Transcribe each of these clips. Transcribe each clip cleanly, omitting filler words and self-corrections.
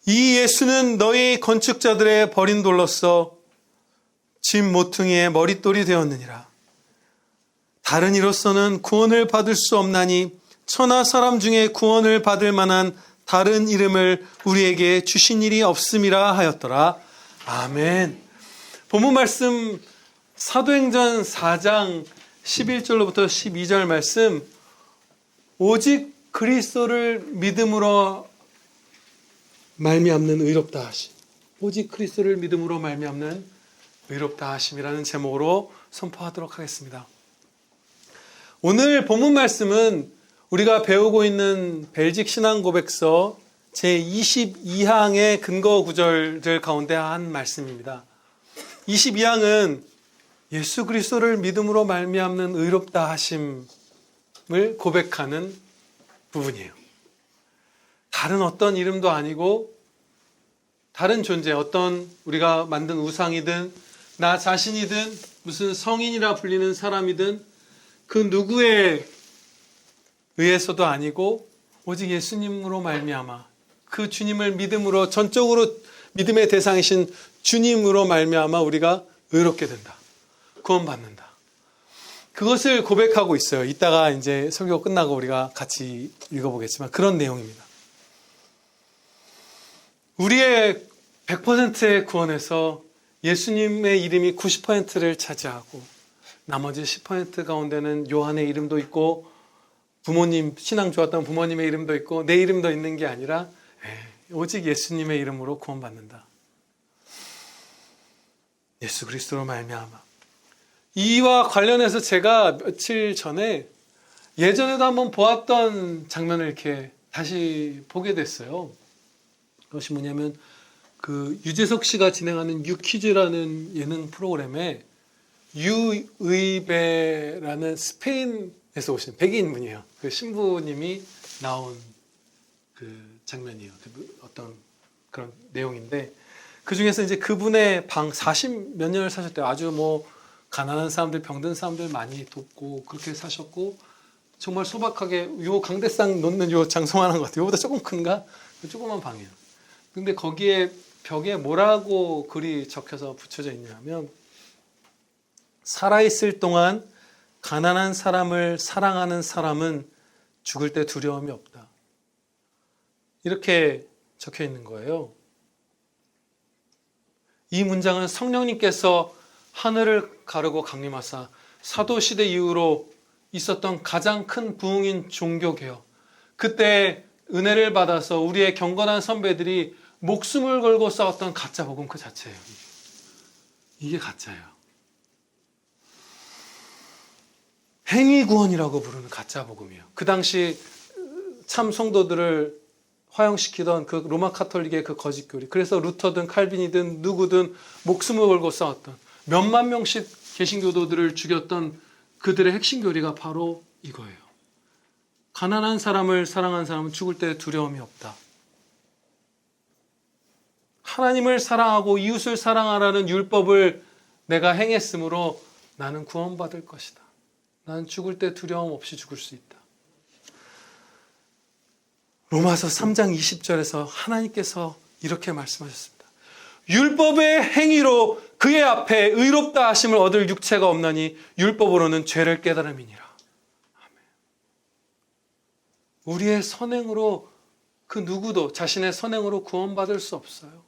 이 예수는 너희 건축자들의 버린 돌로서 집 모퉁이의 머릿돌이 되었느니라. 다른 이로서는 구원을 받을 수 없나니 천하 사람 중에 구원을 받을 만한 다른 이름을 우리에게 주신 일이 없음이라 하였더라. 아멘. 본문 말씀 사도행전 4장 11절로부터 12절 말씀, 오직 그리스도를 믿음으로 말미암는 의롭다 하심, 오직 그리스도를 믿음으로 말미암는 의롭다 하심이라는 제목으로 선포하도록 하겠습니다. 오늘 본문 말씀은 우리가 배우고 있는 벨직 신앙고백서 제22항의 근거 구절들 가운데 한 말씀입니다. 22항은 예수 그리스도를 믿음으로 말미암는 의롭다 하심을 고백하는 부분이에요. 다른 어떤 이름도 아니고 다른 존재, 어떤 우리가 만든 우상이든 나 자신이든 무슨 성인이라 불리는 사람이든 그 누구에 의해서도 아니고 오직 예수님으로 말미암아 그 주님을 믿음으로, 전적으로 믿음의 대상이신 주님으로 말미암아 우리가 의롭게 된다. 구원받는다. 그것을 고백하고 있어요. 이따가 이제 설교 끝나고 우리가 같이 읽어보겠지만 그런 내용입니다. 우리의 100%의 구원에서 예수님의 이름이 90%를 차지하고 나머지 10% 가운데는 요한의 이름도 있고 부모님, 신앙 좋았던 부모님의 이름도 있고 내 이름도 있는 게 아니라 오직 예수님의 이름으로 구원받는다. 예수 그리스도로 말미암아. 이와 관련해서 제가 며칠 전에 예전에도 한번 보았던 장면을 이렇게 다시 보게 됐어요. 그것이 뭐냐면 그 유재석 씨가 진행하는 유퀴즈라는 예능 프로그램에 유의배라는 스페인에서 오신 백인 분이에요. 그 신부님이 나온 그 장면이에요. 어떤 그런 내용인데 그 중에서 이제 그분의 방 40 몇 년을 사셨대요. 아주 뭐 가난한 사람들, 병든 사람들 많이 돕고 그렇게 사셨고 정말 소박하게 요 강대상 놓는 요 장소만한 것 같아요. 요보다 조금 큰가? 조그만 방이에요. 근데 거기에 벽에 뭐라고 글이 적혀서 붙여져 있냐면 살아있을 동안 가난한 사람을 사랑하는 사람은 죽을 때 두려움이 없다. 이렇게 적혀 있는 거예요. 이 문장은 성령님께서 하늘을 가르고 강림하사 사도시대 이후로 있었던 가장 큰 부흥인 종교개혁, 그때 은혜를 받아서 우리의 경건한 선배들이 목숨을 걸고 싸웠던 가짜 복음 그 자체예요. 이게 가짜예요. 행위구원이라고 부르는 가짜 복음이에요. 그 당시 참 성도들을 화형시키던 그 로마 카톨릭의 그 거짓 교리, 그래서 루터든 칼빈이든 누구든 목숨을 걸고 싸웠던 몇만 명씩 개신교도들을 죽였던 그들의 핵심 교리가 바로 이거예요. 가난한 사람을 사랑하는 사람은 죽을 때 두려움이 없다. 하나님을 사랑하고 이웃을 사랑하라는 율법을 내가 행했으므로 나는 구원받을 것이다. 나는 죽을 때 두려움 없이 죽을 수 있다. 로마서 3장 20절에서 하나님께서 이렇게 말씀하셨습니다. 율법의 행위로 그의 앞에 의롭다 하심을 얻을 육체가 없나니 율법으로는 죄를 깨달음이니라. 아멘. 우리의 선행으로 그 누구도 자신의 선행으로 구원받을 수 없어요.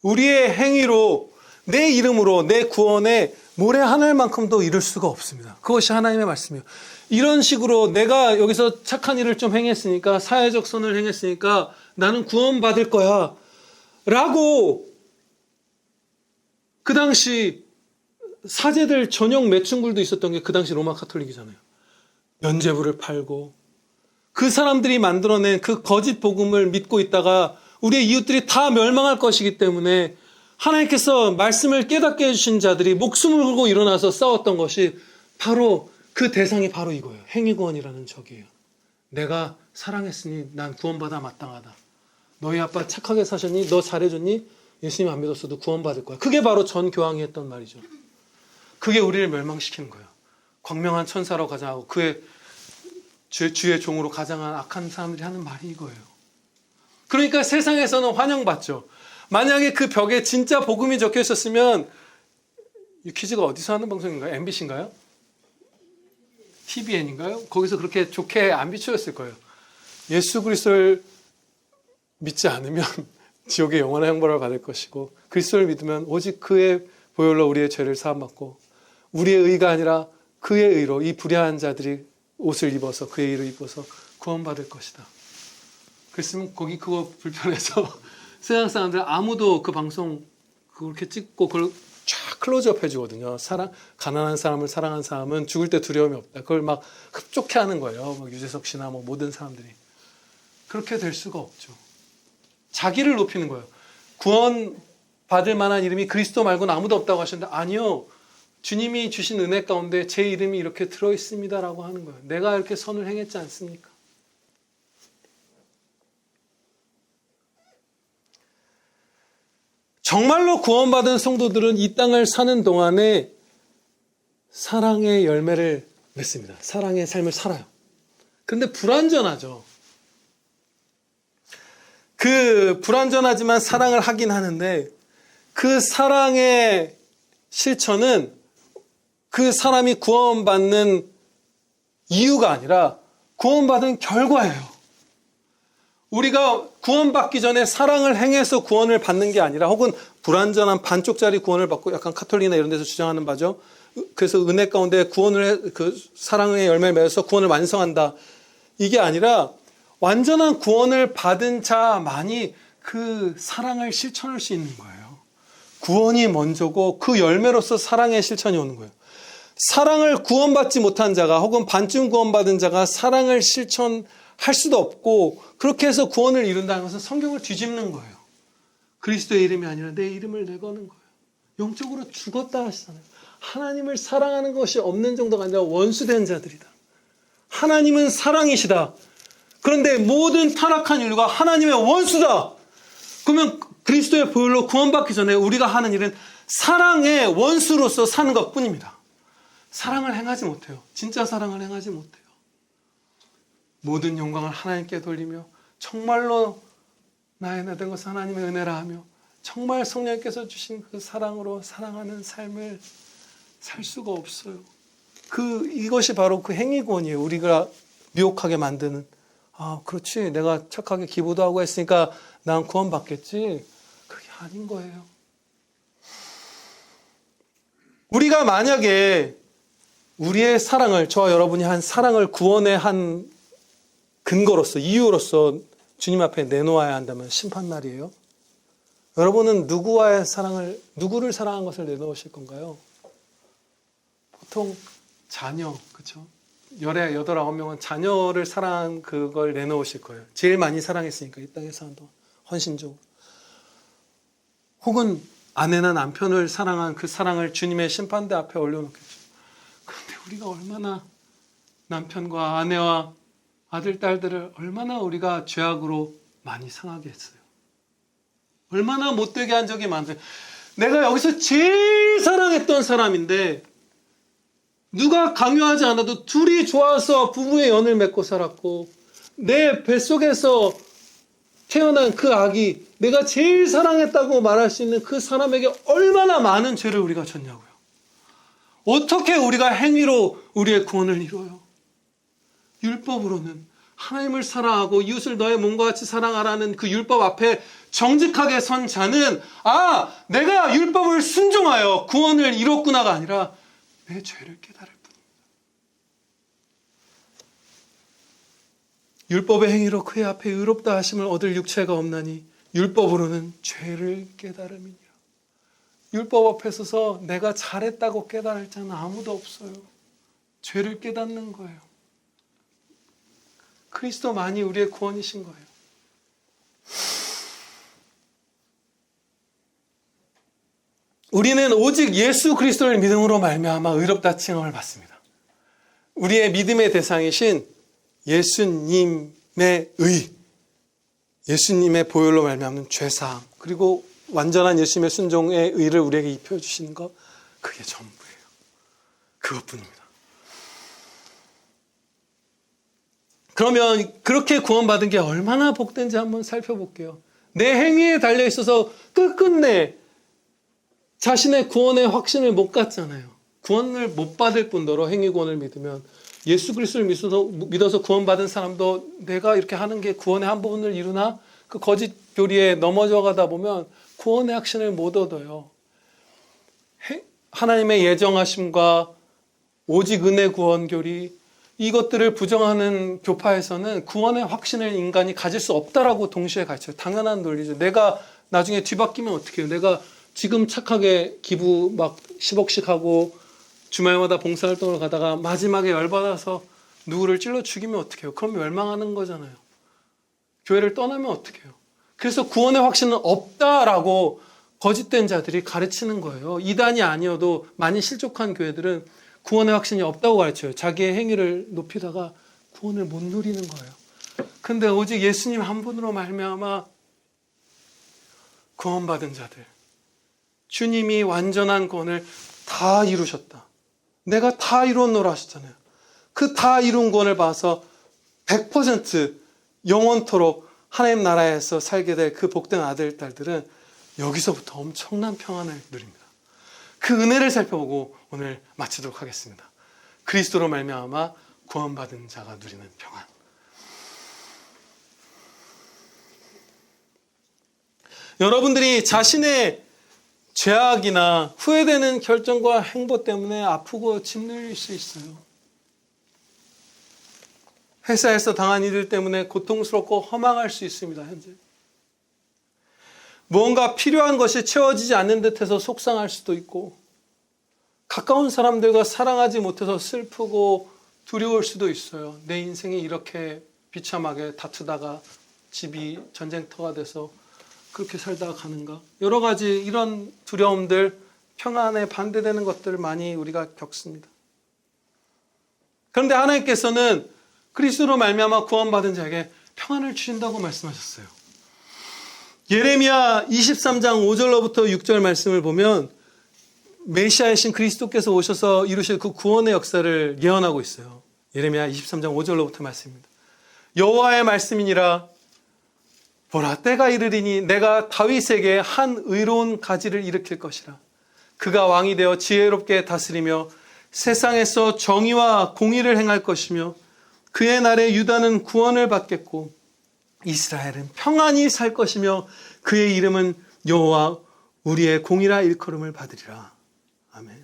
우리의 행위로 내 이름으로 내 구원에 모래 하늘만큼도 이룰 수가 없습니다. 그것이 하나님의 말씀이에요. 이런 식으로 내가 여기서 착한 일을 좀 행했으니까, 사회적 선을 행했으니까 나는 구원받을 거야 라고 그 당시 사제들 전용 매춘굴도 있었던 게 그 당시 로마 카톨릭이잖아요. 면죄부를 팔고 그 사람들이 만들어낸 그 거짓 복음을 믿고 있다가 우리의 이웃들이 다 멸망할 것이기 때문에 하나님께서 말씀을 깨닫게 해주신 자들이 목숨을 걸고 일어나서 싸웠던 것이 바로 그 대상이 바로 이거예요. 행위구원이라는 적이에요. 내가 사랑했으니 난 구원받아 마땅하다. 너희 아빠 착하게 사셨니? 너 잘해줬니? 예수님 안 믿었어도 구원받을 거야. 그게 바로 전 교황이 했던 말이죠. 그게 우리를 멸망시키는 거예요. 광명한 천사로 가자 하고 그의 주의 종으로 가장한 악한 사람들이 하는 말이 이거예요. 그러니까 세상에서는 환영받죠. 만약에 그 벽에 진짜 복음이 적혀 있었으면, 유퀴즈가 어디서 하는 방송인가요? MBC인가요? TVN인가요? 거기서 그렇게 좋게 안 비추었을 거예요. 예수 그리스도를 믿지 않으면 지옥의 영원한 형벌을 받을 것이고, 그리스도를 믿으면 오직 그의 보혈로 우리의 죄를 사함받고, 우리의 의가 아니라 그의 의로 이 불의한 자들이 옷을 입어서 그의 의를 입어서 구원받을 것이다. 그랬으면 거기 그거 불편해서 세상 사람들 아무도 그 방송 그렇게 찍고 그걸 쫙 클로즈업 해주거든요. 가난한 사람을 사랑한 사람은 죽을 때 두려움이 없다. 그걸 막 흡족해 하는 거예요. 뭐 유재석 씨나 뭐 모든 사람들이. 그렇게 될 수가 없죠. 자기를 높이는 거예요. 구원 받을 만한 이름이 그리스도 말고는 아무도 없다고 하셨는데, 아니요. 주님이 주신 은혜 가운데 제 이름이 이렇게 들어있습니다라고 하는 거예요. 내가 이렇게 선을 행했지 않습니까? 정말로 구원받은 성도들은 이 땅을 사는 동안에 사랑의 열매를 맺습니다. 사랑의 삶을 살아요. 그런데 불완전하죠. 그 불완전하지만 사랑을 하긴 하는데, 그 사랑의 실천은 그 사람이 구원받는 이유가 아니라 구원받은 결과예요. 우리가 구원받기 전에 사랑을 행해서 구원을 받는 게 아니라, 혹은 불완전한 반쪽짜리 구원을 받고, 약간 카톨릭이나 이런 데서 주장하는 바죠. 그래서 은혜 가운데 그 사랑의 열매를 맺어서 구원을 완성한다. 이게 아니라 완전한 구원을 받은 자만이 그 사랑을 실천할 수 있는 거예요. 구원이 먼저고 그 열매로서 사랑의 실천이 오는 거예요. 사랑을 구원받지 못한 자가, 혹은 반쯤 구원받은 자가 사랑을 실천할 수도 없고, 그렇게 해서 구원을 이룬다는 것은 성경을 뒤집는 거예요. 그리스도의 이름이 아니라 내 이름을 내거는 거예요. 영적으로 죽었다 하시잖아요. 하나님을 사랑하는 것이 없는 정도가 아니라 원수된 자들이다. 하나님은 사랑이시다. 그런데 모든 타락한 인류가 하나님의 원수다. 그러면 그리스도의 보혈로 구원받기 전에 우리가 하는 일은 사랑의 원수로서 사는 것뿐입니다. 사랑을 행하지 못해요. 진짜 사랑을 행하지 못해요. 모든 영광을 하나님께 돌리며, 정말로 나의 나 된 것은 하나님의 은혜라 하며, 정말 성령께서 주신 그 사랑으로 사랑하는 삶을 살 수가 없어요. 이것이 바로 그 행위구원이에요. 우리가 미혹하게 만드는, 그렇지, 내가 착하게 기도도 하고 했으니까 난 구원받겠지. 그게 아닌 거예요. 우리가 만약에 우리의 사랑을, 저와 여러분이 한 사랑을 구원의 한 근거로서, 이유로서 주님 앞에 내놓아야 한다면 심판날이에요. 여러분은 누구를 사랑한 것을 내놓으실 건가요? 보통 자녀, 그렇죠? 8, 9명은 자녀를 사랑한 그걸 내놓으실 거예요. 제일 많이 사랑했으니까, 이 땅에 사는 동안 헌신적으로. 혹은 아내나 남편을 사랑한 그 사랑을 주님의 심판대 앞에 올려놓겠죠. 그런데 우리가 얼마나 남편과 아내와 아들, 딸들을 얼마나 우리가 죄악으로 많이 상하게 했어요. 얼마나 못되게 한 적이 많아요. 내가 여기서 제일 사랑했던 사람인데, 누가 강요하지 않아도 둘이 좋아서 부부의 연을 맺고 살았고, 내 뱃속에서 태어난 그 아기, 내가 제일 사랑했다고 말할 수 있는 그 사람에게 얼마나 많은 죄를 우리가 졌냐고요. 어떻게 우리가 행위로 우리의 구원을 이뤄요? 율법으로는 하나님을 사랑하고 이웃을 너의 몸과 같이 사랑하라는 그 율법 앞에 정직하게 선 자는, 내가 율법을 순종하여 구원을 이뤘구나가 아니라 내 죄를 깨달을 뿐입니다. 율법의 행위로 그의 앞에 의롭다 하심을 얻을 육체가 없나니 율법으로는 죄를 깨달음이니라. 율법 앞에 서서 내가 잘했다고 깨달을 자는 아무도 없어요. 죄를 깨닫는 거예요. 그리스도만이 우리의 구원이신 거예요. 우리는 오직 예수 그리스도를 믿음으로 말미암아 의롭다 칭함을 받습니다. 우리의 믿음의 대상이신 예수님의 의, 예수님의 보혈로 말미암는 죄사함, 그리고 완전한 예수님의 순종의 의를 우리에게 입혀주시는 것, 그게 전부예요. 그것뿐입니다. 그러면 그렇게 구원받은 게 얼마나 복된지 한번 살펴볼게요. 내 행위에 달려 있어서 끝끝내 자신의 구원의 확신을 못 갖잖아요. 구원을 못 받을 뿐더러 행위 구원을 믿으면 예수 그리스도를 믿어서 구원받은 사람도 내가 이렇게 하는 게 구원의 한 부분을 이루나? 그 거짓 교리에 넘어져 가다 보면 구원의 확신을 못 얻어요. 하나님의 예정하심과 오직 은혜 구원 교리, 이것들을 부정하는 교파에서는 구원의 확신을 인간이 가질 수 없다라고 동시에 가르쳐요. 당연한 논리죠. 내가 나중에 뒤바뀌면 어떻게 해요? 내가 지금 착하게 기부 막 10억씩 하고 주말마다 봉사활동을 가다가 마지막에 열받아서 누구를 찔러 죽이면 어떻게 해요? 그럼 멸망하는 거잖아요. 교회를 떠나면 어떻게 해요? 그래서 구원의 확신은 없다라고 거짓된 자들이 가르치는 거예요. 이단이 아니어도 많이 실족한 교회들은 구원의 확신이 없다고 가르쳐요. 자기의 행위를 높이다가 구원을 못 누리는 거예요. 근데 오직 예수님 한 분으로 말미암아 구원받은 자들, 주님이 완전한 구원을 다 이루셨다. 내가 다 이루었노라 하셨잖아요. 그 다 이룬 구원을 봐서 100% 영원토록 하나님 나라에서 살게 될 그 복된 아들, 딸들은 여기서부터 엄청난 평안을 누립니다. 그 은혜를 살펴보고 오늘 마치도록 하겠습니다. 그리스도로 말미암아 구원받은 자가 누리는 평안. 여러분들이 자신의 죄악이나 후회되는 결정과 행보 때문에 아프고 짓눌릴 수 있어요. 회사에서 당한 일들 때문에 고통스럽고 허망할 수 있습니다. 현재 무언가 필요한 것이 채워지지 않는 듯해서 속상할 수도 있고, 가까운 사람들과 사랑하지 못해서 슬프고 두려울 수도 있어요. 내 인생이 이렇게 비참하게 다투다가 집이 전쟁터가 돼서 그렇게 살다가 가는가? 여러 가지 이런 두려움들, 평안에 반대되는 것들을 많이 우리가 겪습니다. 그런데 하나님께서는 그리스도로 말미암아 구원받은 자에게 평안을 주신다고 말씀하셨어요. 예레미야 23장 5절로부터 6절 말씀을 보면 메시아이신 그리스도께서 오셔서 이루실 그 구원의 역사를 예언하고 있어요. 예레미야 23장 5절로부터 말씀입니다. 여호와의 말씀이니라. 보라, 때가 이르리니 내가 다윗에게 한 의로운 가지를 일으킬 것이라. 그가 왕이 되어 지혜롭게 다스리며 세상에서 정의와 공의를 행할 것이며, 그의 날에 유다는 구원을 받겠고 이스라엘은 평안히 살 것이며 그의 이름은 여호와 우리의 공의라 일컬음을 받으리라. 아멘.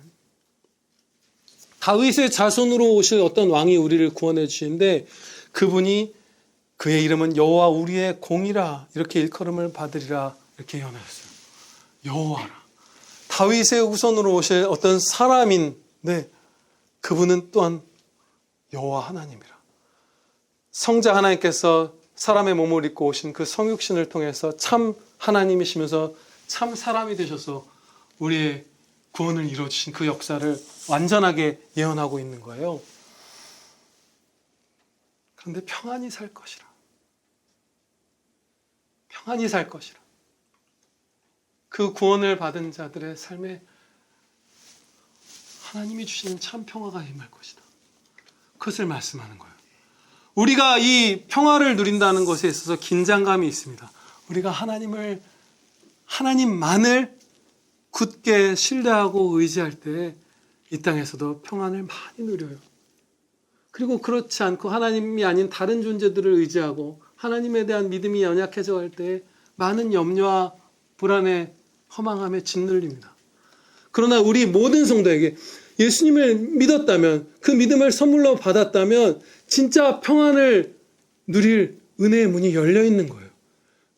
다윗의 자손으로 오실 어떤 왕이 우리를 구원해 주시는데, 그분이 그의 이름은 여호와 우리의 공의라 이렇게 일컬음을 받으리라 이렇게 예언하셨어요. 여호와라. 다윗의 후손으로 오실 어떤 사람인데 그분은 또한 여호와 하나님이라. 성자 하나님께서 사람의 몸을 입고 오신 그 성육신을 통해서 참 하나님이시면서 참 사람이 되셔서 우리의 구원을 이루어주신 그 역사를 완전하게 예언하고 있는 거예요. 그런데 평안히 살 것이라. 평안히 살 것이라. 그 구원을 받은 자들의 삶에 하나님이 주시는 참 평화가 임할 것이다. 그것을 말씀하는 거예요. 우리가 이 평화를 누린다는 것에 있어서 긴장감이 있습니다. 우리가 하나님만을 굳게 신뢰하고 의지할 때 이 땅에서도 평안을 많이 누려요. 그리고 그렇지 않고 하나님이 아닌 다른 존재들을 의지하고 하나님에 대한 믿음이 연약해져 갈 때 많은 염려와 불안에 허망함에 짓눌립니다. 그러나 우리 모든 성도에게 예수님을 믿었다면, 그 믿음을 선물로 받았다면 진짜 평안을 누릴 은혜의 문이 열려 있는 거예요.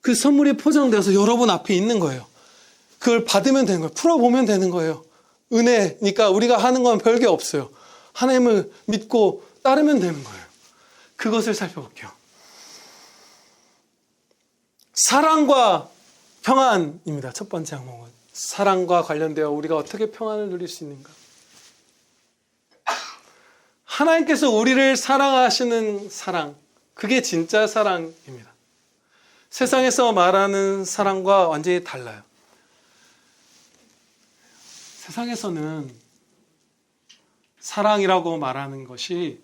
그 선물이 포장되어서 여러분 앞에 있는 거예요. 그걸 받으면 되는 거예요. 풀어보면 되는 거예요. 은혜니까 우리가 하는 건 별게 없어요. 하나님을 믿고 따르면 되는 거예요. 그것을 살펴볼게요. 사랑과 평안입니다. 첫 번째 항목은 사랑과 관련되어 우리가 어떻게 평안을 누릴 수 있는가. 하나님께서 우리를 사랑하시는 사랑, 그게 진짜 사랑입니다. 세상에서 말하는 사랑과 완전히 달라요. 세상에서는 사랑이라고 말하는 것이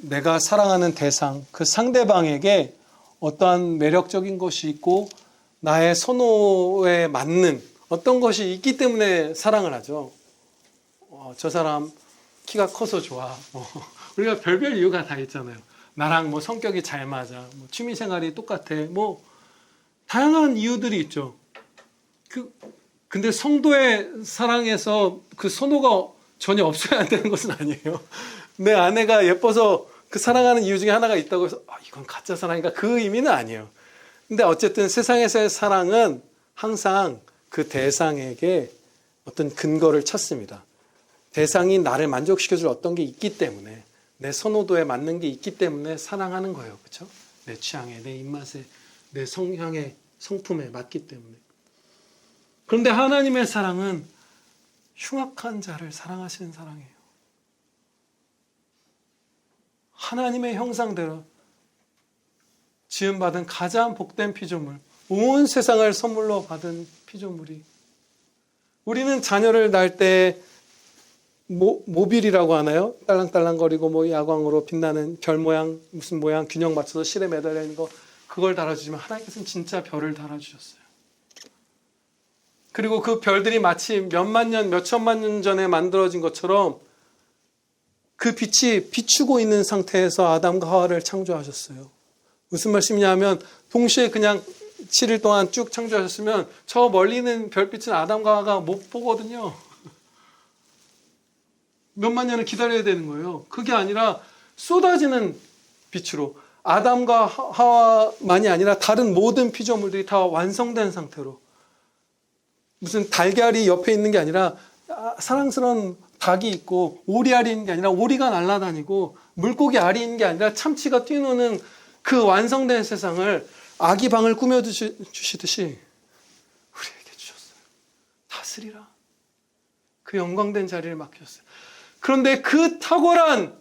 내가 사랑하는 대상, 그 상대방에게 어떠한 매력적인 것이 있고 나의 선호에 맞는 어떤 것이 있기 때문에 사랑을 하죠. 저 사람 키가 커서 좋아. 우리가 별별 이유가 다 있잖아요. 나랑 뭐 성격이 잘 맞아. 뭐 취미 생활이 똑같아. 뭐 다양한 이유들이 있죠. 근데 성도의 사랑에서 그 선호가 전혀 없어야 되는 것은 아니에요. 내 아내가 예뻐서 그 사랑하는 이유 중에 하나가 있다고 해서 이건 가짜 사랑인가 그 의미는 아니에요. 근데 어쨌든 세상에서의 사랑은 항상 그 대상에게 어떤 근거를 찾습니다. 대상이 나를 만족시켜줄 어떤 게 있기 때문에 내 선호도에 맞는 게 있기 때문에 사랑하는 거예요. 그렇죠? 내 취향에, 내 입맛에, 내 성향에, 성품에 맞기 때문에. 그런데 하나님의 사랑은 흉악한 자를 사랑하시는 사랑이에요. 하나님의 형상대로 지음받은 가장 복된 피조물, 온 세상을 선물로 받은 피조물이, 우리는 자녀를 낳을 때 모빌이라고 하나요? 딸랑딸랑거리고 뭐 야광으로 빛나는 별 모양, 무슨 모양 균형 맞춰서 실에 매달려 있는 거, 그걸 달아주지만 하나님께서는 진짜 별을 달아주셨어요. 그리고 그 별들이 마치 몇만 년, 몇천만 년 전에 만들어진 것처럼 그 빛이 비추고 있는 상태에서 아담과 하와를 창조하셨어요. 무슨 말씀이냐 하면 동시에 그냥 7일 동안 쭉 창조하셨으면 저 멀리 있는 별빛은 아담과 하와가 못 보거든요. 몇만 년을 기다려야 되는 거예요. 그게 아니라 쏟아지는 빛으로 아담과 하와만이 아니라 다른 모든 피조물들이 다 완성된 상태로, 무슨 달걀이 옆에 있는 게 아니라 사랑스러운 닭이 있고 오리알이 있는 게 아니라 오리가 날아다니고 물고기 알이 있는 게 아니라 참치가 뛰노는 그 완성된 세상을 아기 방을 꾸며주시듯이 우리에게 주셨어요. 다스리라. 그 영광된 자리를 맡기셨어요. 그런데 그 탁월한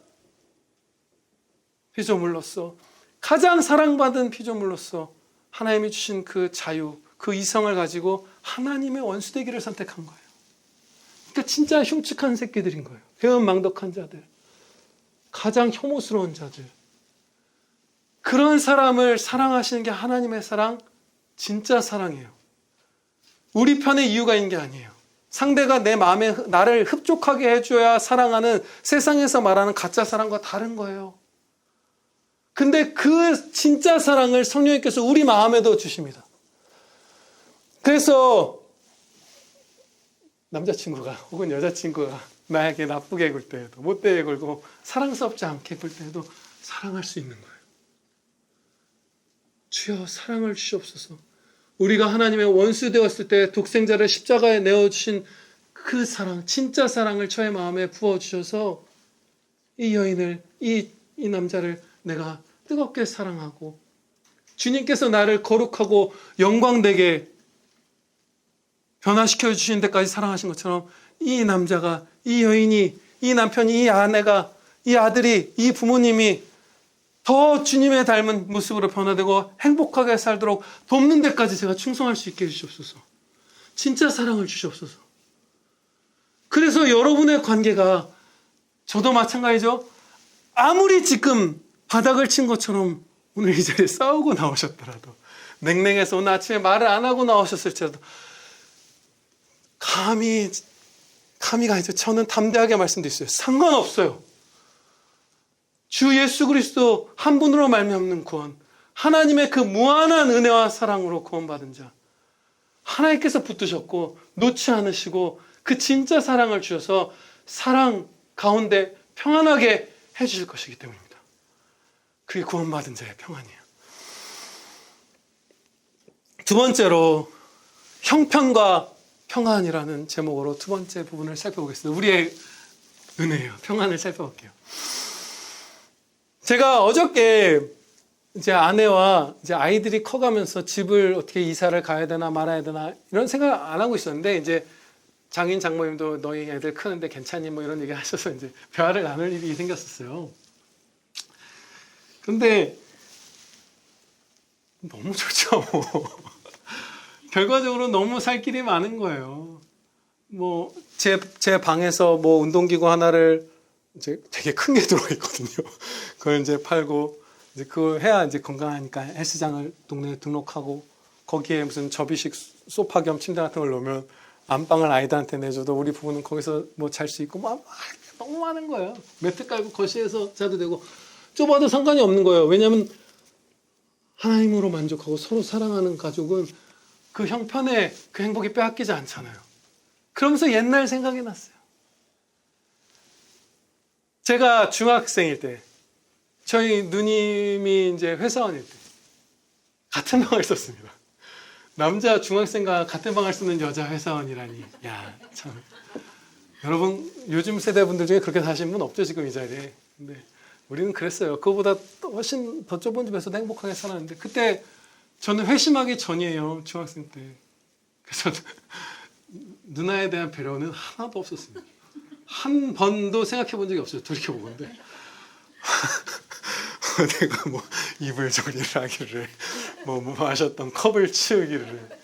피조물로서, 가장 사랑받은 피조물로서 하나님이 주신 그 자유, 그 이성을 가지고 하나님의 원수되기를 선택한 거예요. 그러니까 진짜 흉측한 새끼들인 거예요. 배은망덕한 자들, 가장 혐오스러운 자들. 그런 사람을 사랑하시는 게 하나님의 사랑, 진짜 사랑이에요. 우리 편에 이유가 있는 게 아니에요. 상대가 내 마음에 나를 흡족하게 해줘야 사랑하는 세상에서 말하는 가짜 사랑과 다른 거예요. 근데 그 진짜 사랑을 성령님께서 우리 마음에도 주십니다. 그래서 남자친구가 혹은 여자친구가 나에게 나쁘게 굴 때에도, 못되게 굴고 사랑스럽지 않게 굴 때에도 사랑할 수 있는 거예요. 주여 사랑을 주시옵소서. 우리가 하나님의 원수 되었을 때 독생자를 십자가에 내어주신 그 사랑, 진짜 사랑을 저의 마음에 부어주셔서 이 여인을, 이 남자를 내가 뜨겁게 사랑하고 주님께서 나를 거룩하고 영광되게 변화시켜 주신 데까지 사랑하신 것처럼 이 남자가, 이 여인이, 이 남편이, 이 아내가, 이 아들이, 이 부모님이 더 주님의 닮은 모습으로 변화되고 행복하게 살도록 돕는 데까지 제가 충성할 수 있게 해주시옵소서. 진짜 사랑을 주시옵소서. 그래서 여러분의 관계가, 저도 마찬가지죠. 아무리 지금 바닥을 친 것처럼 오늘 이 자리에 싸우고 나오셨더라도, 냉랭해서 오늘 아침에 말을 안 하고 나오셨을지라도 감히가 아니죠. 저는 담대하게 말씀드렸어요. 상관없어요. 주 예수 그리스도 한 분으로 말미암는 구원, 하나님의 그 무한한 은혜와 사랑으로 구원받은 자, 하나님께서 붙드셨고 놓지 않으시고 그 진짜 사랑을 주셔서 사랑 가운데 평안하게 해주실 것이기 때문입니다. 그게 구원받은 자의 평안이에요. 두 번째로 형편과 평안이라는 제목으로 두 번째 부분을 살펴보겠습니다. 우리의 은혜예요. 평안을 살펴볼게요. 제가 어저께 이제 아내와 이제 아이들이 커가면서 집을 어떻게 이사를 가야 되나 말아야 되나 이런 생각 안 하고 있었는데, 이제 장인 장모님도 너희 애들 크는데 괜찮니 뭐 이런 얘기 하셔서 이제 대화를 나눌 일이 생겼었어요. 근데 너무 좋죠. 결과적으로 너무 살 길이 많은 거예요. 뭐 제 방에서 뭐 운동기구 하나를 이제 되게 큰 게 들어가 있거든요. 그걸 이제 팔고, 이제 그거 해야 이제 건강하니까 헬스장을 동네에 등록하고, 거기에 무슨 접이식 소파 겸 침대 같은 걸 놓으면 안방을 아이들한테 내줘도 우리 부부는 거기서 뭐 잘 수 있고, 막 너무 많은 거예요. 매트 깔고 거실에서 자도 되고, 좁아도 상관이 없는 거예요. 왜냐하면 하나님으로 만족하고 서로 사랑하는 가족은 그 형편에 그 행복이 빼앗기지 않잖아요. 그러면서 옛날 생각이 났어요. 제가 중학생일 때, 저희 누님이 이제 회사원일 때, 같은 방을 썼습니다. 남자 중학생과 같은 방을 쓰는 여자 회사원이라니. 야, 참. 여러분, 요즘 세대분들 중에 그렇게 사신 분 없죠, 지금 이 자리에. 근데 우리는 그랬어요. 그거보다 훨씬 더 좁은 집에서도 행복하게 살았는데, 그때 저는 회심하기 전이에요, 중학생 때. 그래서 누나에 대한 배려는 하나도 없었습니다. 한 번도 생각해 본 적이 없어요, 돌이켜보건데. 내가 뭐 이불 조리를 하기를, 뭐 마셨던 컵을 치우기를.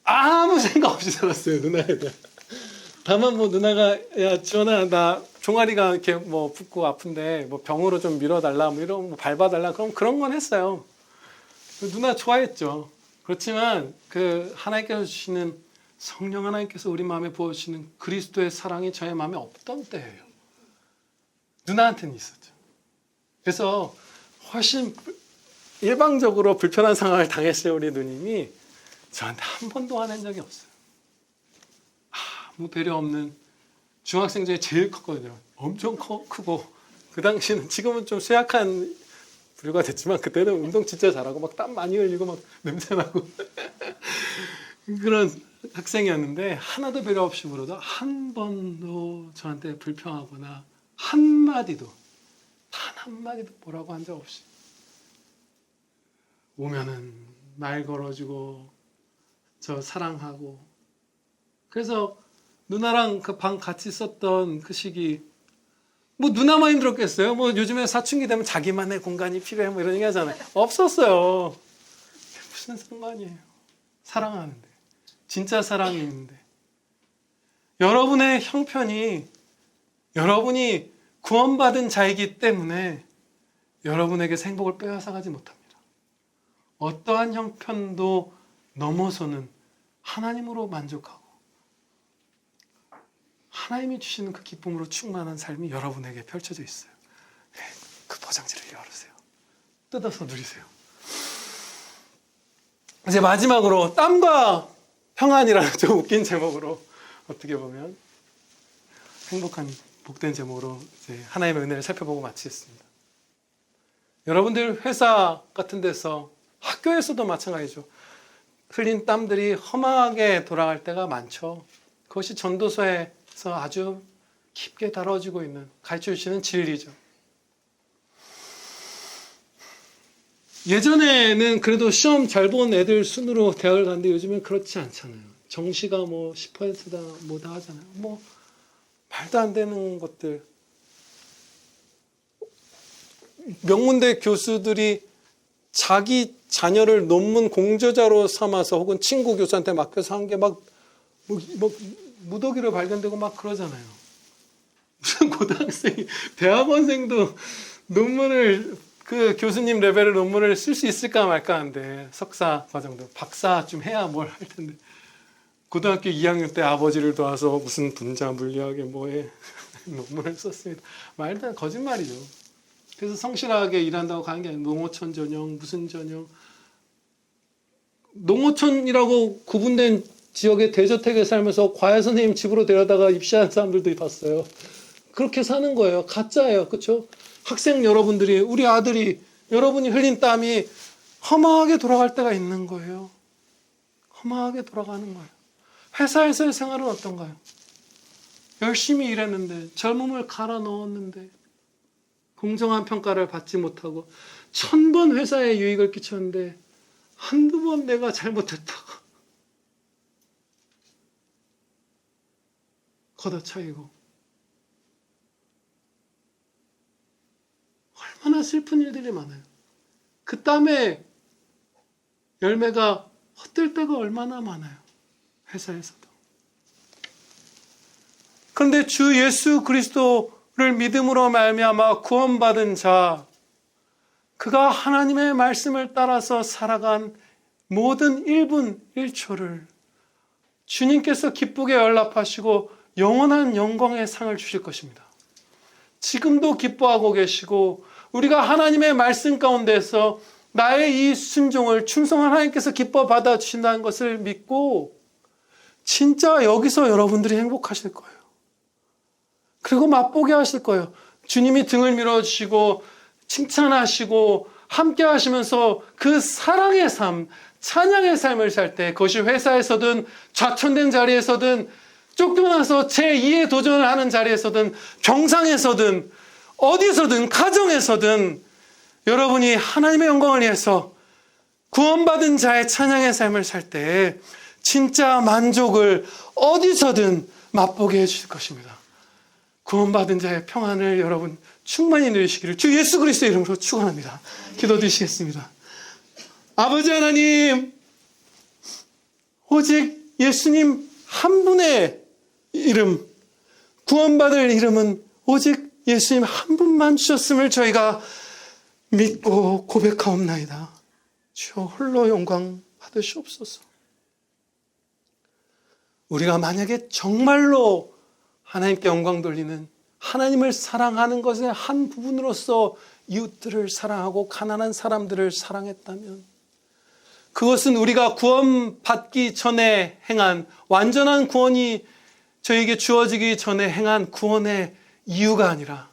아무 생각 없이 살았어요, 누나에 대한. 다만 뭐 누나가, 야, 지원아, 나 종아리가 이렇게 뭐 붓고 아픈데 뭐 병으로 좀 밀어달라, 뭐 이런 뭐 밟아달라, 그럼 그런 건 했어요. 누나 좋아했죠. 그렇지만 그 하나님께서 주시는 성령 하나님께서 우리 마음에 부어주시는 그리스도의 사랑이 저의 마음에 없던 때예요. 누나한테는 있었죠. 그래서 훨씬 일방적으로 불편한 상황을 당했어요, 우리 누님이. 저한테 한 번도 화낸 적이 없어요. 아무 배려 없는 중학생 중에 제일 컸거든요. 엄청 크고 그 당시는, 지금은 좀 쇠약한 부류가 됐지만 그때는 운동 진짜 잘하고 막 땀 많이 흘리고 막 냄새나고 그런 학생이었는데, 하나도 배려 없이 물어도 한 번도 저한테 불평하거나 한마디도, 단 한마디도 뭐라고 한 적 없이 오면은 말 걸어주고 저 사랑하고. 그래서 누나랑 그 방 같이 썼던 그 시기, 뭐 누나만 힘들었겠어요? 뭐 요즘에 사춘기 되면 자기만의 공간이 필요해 뭐 이런 얘기 하잖아요. 없었어요. 무슨 상관이에요. 사랑하는데, 진짜 사랑이 있는데. 여러분의 형편이, 여러분이 구원받은 자이기 때문에 여러분에게 행복을 빼앗아가지 못합니다. 어떠한 형편도 넘어서는 하나님으로 만족하고 하나님이 주시는 그 기쁨으로 충만한 삶이 여러분에게 펼쳐져 있어요. 그 포장지를 열으세요. 뜯어서 누리세요. 이제 마지막으로 땀과 평안이라는 좀 웃긴 제목으로, 어떻게 보면 행복한 복된 제목으로 이제 하나님의 은혜를 살펴보고 마치겠습니다. 여러분들 회사 같은 데서, 학교에서도 마찬가지죠. 흘린 땀들이 허망하게 돌아갈 때가 많죠. 그것이 전도서에서 아주 깊게 다뤄지고 있는, 가르쳐 주시는 진리죠. 예전에는 그래도 시험 잘 본 애들 순으로 대학을 갔는데 요즘엔 그렇지 않잖아요. 정시가 뭐 10%다 뭐다 하잖아요. 뭐 말도 안 되는 것들. 명문대 교수들이 자기 자녀를 논문 공저자로 삼아서 혹은 친구 교수한테 맡겨서 한 게 막 무더기로 발견되고 막 그러잖아요. 무슨 고등학생이, 대학원생도 논문을, 그 교수님 레벨의 논문을 쓸 수 있을까 말까 하는데, 석사 과정도 박사 좀 해야 뭘 할 텐데, 고등학교 2학년 때 아버지를 도와서 무슨 분자 물리학에 뭐에 논문을 썼습니다. 말도 안 되는 거짓말이죠. 그래서 성실하게 일한다고 가는 게 아니라 농어촌 전형, 무슨 전형. 농어촌이라고 구분된 지역의 대저택에 살면서 과외 선생님 집으로 데려다가 입시한 사람들도 봤어요. 그렇게 사는 거예요. 가짜예요. 그렇죠? 학생 여러분들이, 우리 아들이, 여러분이 흘린 땀이 허망하게 돌아갈 때가 있는 거예요. 허망하게 돌아가는 거예요. 회사에서의 생활은 어떤가요? 열심히 일했는데, 젊음을 갈아 넣었는데, 공정한 평가를 받지 못하고 1000번 회사에 유익을 끼쳤는데 한두 번 내가 잘못했다고 걷어차이고, 얼마나 슬픈 일들이 많아요. 그 땀의 열매가 헛될 때가 얼마나 많아요. 회사에서도. 그런데 주 예수 그리스도 믿음으로 말미암아 구원받은 자, 그가 하나님의 말씀을 따라서 살아간 모든 1분 1초를 주님께서 기쁘게 연락하시고 영원한 영광의 상을 주실 것입니다. 지금도 기뻐하고 계시고 우리가 하나님의 말씀 가운데서 나의 이 순종을 충성한 하나님께서 기뻐 받아주신다는 것을 믿고 진짜 여기서 여러분들이 행복하실 거예요. 그리고 맛보게 하실 거예요. 주님이 등을 밀어주시고 칭찬하시고 함께 하시면서 그 사랑의 삶, 찬양의 삶을 살 때, 그것이 회사에서든 좌천된 자리에서든 쫓겨나서 제2의 도전을 하는 자리에서든 병상에서든 어디서든 가정에서든 여러분이 하나님의 영광을 위해서 구원받은 자의 찬양의 삶을 살 때 진짜 만족을 어디서든 맛보게 해주실 것입니다. 구원받은 자의 평안을 여러분 충만히 누리시기를 주 예수 그리스도의 이름으로 축원합니다. 기도드리시겠습니다. 아버지 하나님, 오직 예수님 한 분의 이름, 구원받을 이름은 오직 예수님 한 분만 주셨음을 저희가 믿고 고백하옵나이다. 주여 홀로 영광 받으시옵소서. 우리가 만약에 정말로 하나님께 영광 돌리는, 하나님을 사랑하는 것의 한 부분으로서 이웃들을 사랑하고 가난한 사람들을 사랑했다면, 그것은 우리가 구원받기 전에 행한, 완전한 구원이 저에게 주어지기 전에 행한 구원의 이유가 아니라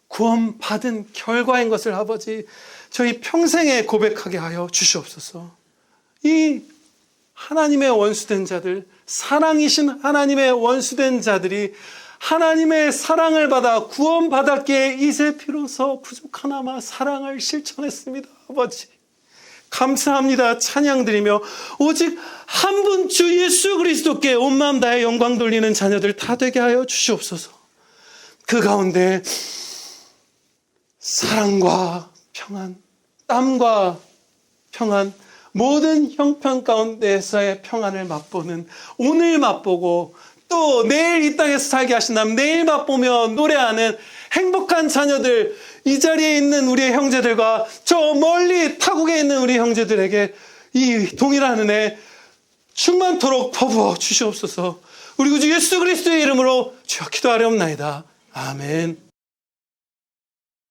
구원받은 결과인 것을 아버지 저희 평생에 고백하게 하여 주시옵소서. 이 하나님의 원수된 자들, 사랑이신 하나님의 원수된 자들이 하나님의 사랑을 받아 구원받았기에 이제 비로소 부족하나마 사랑을 실천했습니다. 아버지 감사합니다. 찬양드리며 오직 한 분 주 예수 그리스도께 온 마음 다해 영광 돌리는 자녀들 다 되게 하여 주시옵소서. 그 가운데 사랑과 평안, 땀과 평안, 모든 형편 가운데에서의 평안을 맛보는, 오늘 맛보고 또 내일 이 땅에서 살게 하신다면 내일 맛보며 노래하는 행복한 자녀들, 이 자리에 있는 우리의 형제들과 저 멀리 타국에 있는 우리 형제들에게 이 동일한 은혜 충만토록 퍼부어 주시옵소서. 우리 구주 예수 그리스도의 이름으로 주여 기도하렵나이다. 아멘.